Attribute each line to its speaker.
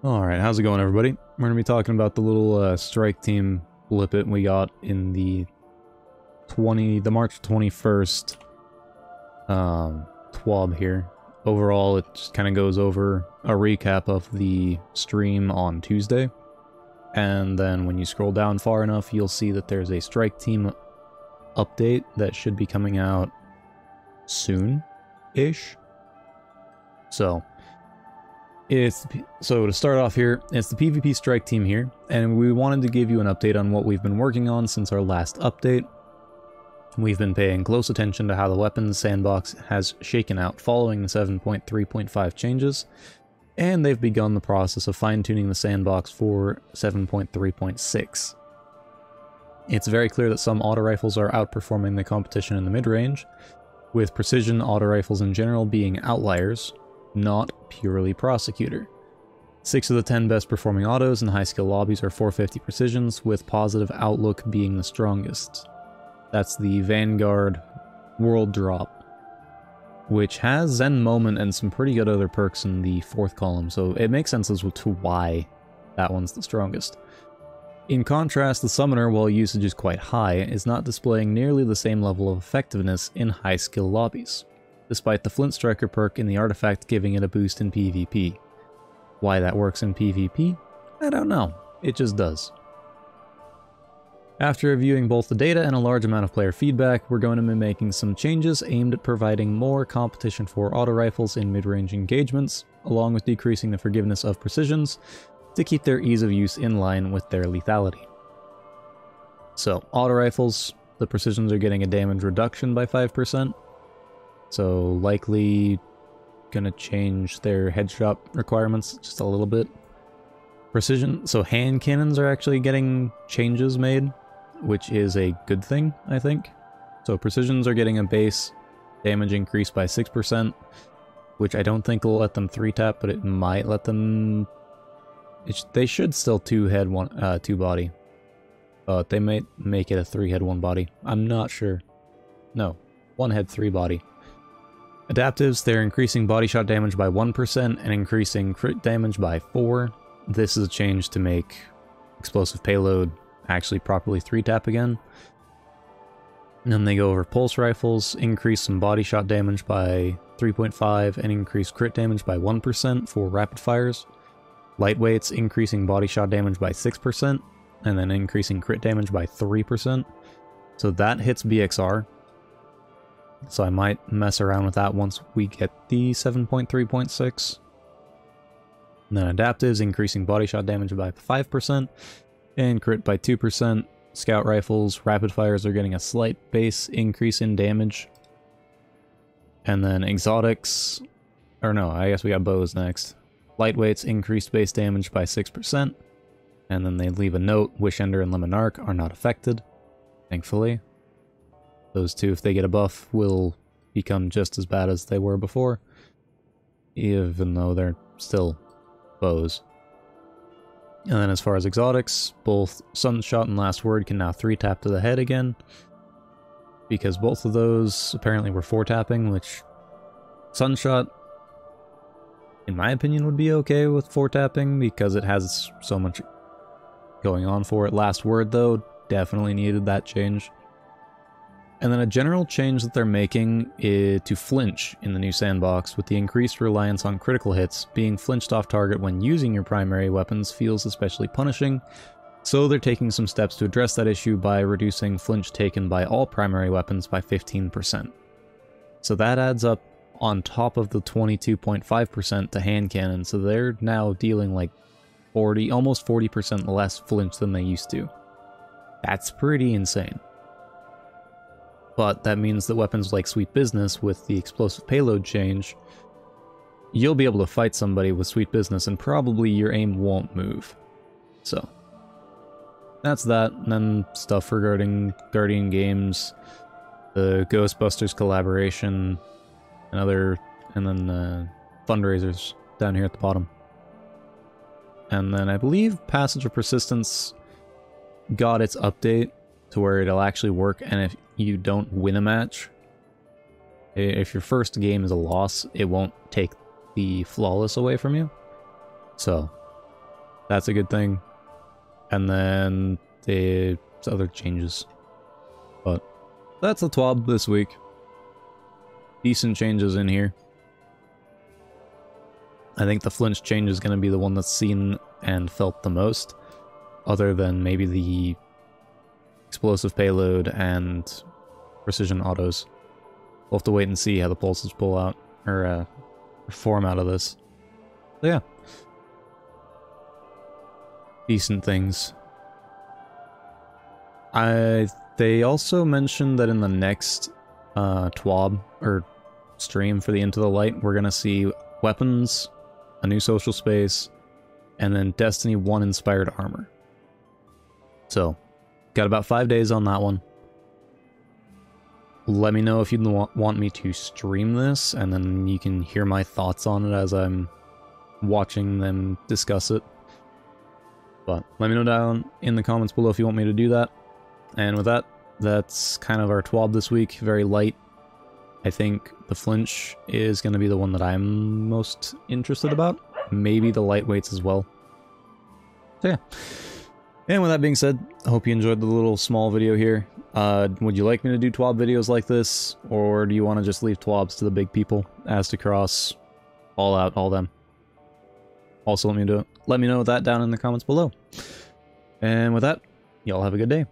Speaker 1: Alright, how's it going, everybody? We're going to be talking about the little strike team blippet we got in the March 21st Twab here. Overall, it just kind of goes over a recap of the stream on Tuesday. And then when you scroll down far enough, you'll see that there's a strike team update that should be coming out soon-ish. So to start off here, it's the PvP strike team here, and we wanted to give you an update on what we've been working on since our last update. We've been paying close attention to how the weapons sandbox has shaken out following the 7.3.5 changes, and they've begun the process of fine-tuning the sandbox for 7.3.6. It's very clear that some auto rifles are outperforming the competition in the mid-range, with precision auto rifles in general being outliers, not purely prosecutor. 6 of the 10 best performing autos in high skill lobbies are 450 precisions, with positive outlook being the strongest. That's the Vanguard World Drop, which has Zen Moment and some pretty good other perks in the 4th column, so it makes sense as to why that one's the strongest. In contrast, the Summoner, while usage is quite high, is not displaying nearly the same level of effectiveness in high skill lobbies, despite the Flint Striker perk in the artifact giving it a boost in PvP. Why that works in PvP? I don't know. It just does. After reviewing both the data and a large amount of player feedback, we're going to be making some changes aimed at providing more competition for auto rifles in mid-range engagements, along with decreasing the forgiveness of precisions to keep their ease of use in line with their lethality. So, auto rifles, the precisions are getting a damage reduction by 5%. So likely gonna change their headshot requirements just a little bit. Precision, so hand cannons are actually getting changes made, which is a good thing, I think. So precisions are getting a base damage increase by 6%, which I don't think will let them 3-tap, but it might let them... they should still 2-head, 2-body. But they might make it a 3-head, 1-body. I'm not sure. No, 1-head, 3-body. Adaptives, they're increasing body shot damage by 1% and increasing crit damage by 4%. This is a change to make explosive payload actually properly 3-tap again. And then they go over pulse rifles, increase some body shot damage by 3.5% and increase crit damage by 1% for rapid fires. Lightweights, increasing body shot damage by 6% and then increasing crit damage by 3%. So that hits BXR. So I might mess around with that once we get the 7.3.6. And then adaptives, increasing body shot damage by 5% and crit by 2%. Scout rifles, rapid fires are getting a slight base increase in damage. And then exotics, or no, I guess we got bows next. Lightweights, increased base damage by 6%. And then they leave a note, Wish Ender and Lemon Arc are not affected, thankfully. Those two, if they get a buff, will become just as bad as they were before, even though they're still bows. And then as far as exotics, both Sunshot and Last Word can now 3-tap to the head again, because both of those apparently were 4-tapping, which Sunshot, in my opinion, would be okay with 4-tapping, because it has so much going on for it. Last Word, though, definitely needed that change. And then a general change that they're making is to flinch in the new sandbox, with the increased reliance on critical hits. Being flinched off target when using your primary weapons feels especially punishing, so they're taking some steps to address that issue by reducing flinch taken by all primary weapons by 15%. So that adds up on top of the 22.5% to hand cannon, so they're now dealing like 40, almost 40% less flinch than they used to. That's pretty insane. But that means that weapons like Sweet Business, with the explosive payload change, you'll be able to fight somebody with Sweet Business and probably your aim won't move. So, that's that. And then stuff regarding Guardian Games, the Ghostbusters collaboration, and then fundraisers down here at the bottom. And then I believe Passage of Persistence got its update to where it'll actually work, and if you don't win a match, if your first game is a loss, it won't take the flawless away from you. So That's a good thing. And then the other changes. But that's the Twab this week. Decent changes in here. I think the flinch change is going to be the one that's seen and felt the most, other than maybe the explosive payload and precision autos. We'll have to wait and see how the pulses pull out, or form out of this. So yeah. Decent things. They also mentioned that in the next Twab, or stream for the Into the Light, we're going to see weapons, a new social space, and then Destiny 1 inspired armor. So, got about 5 days on that one. Let me know if you'd want me to stream this, and then you can hear my thoughts on it as I'm watching them discuss it. But let me know down in the comments below if you want me to do that. And with that, that's kind of our Twab this week. Very light. I think the flinch is going to be the one that I'm most interested about. Maybe the lightweights as well. So yeah. And with that being said, I hope you enjoyed the little small video here. Would you like me to do Twab videos like this? Or do you want to just leave Twabs to the big people? As to Cross, all out, all them. Also let me know that down in the comments below. And with that, y'all have a good day.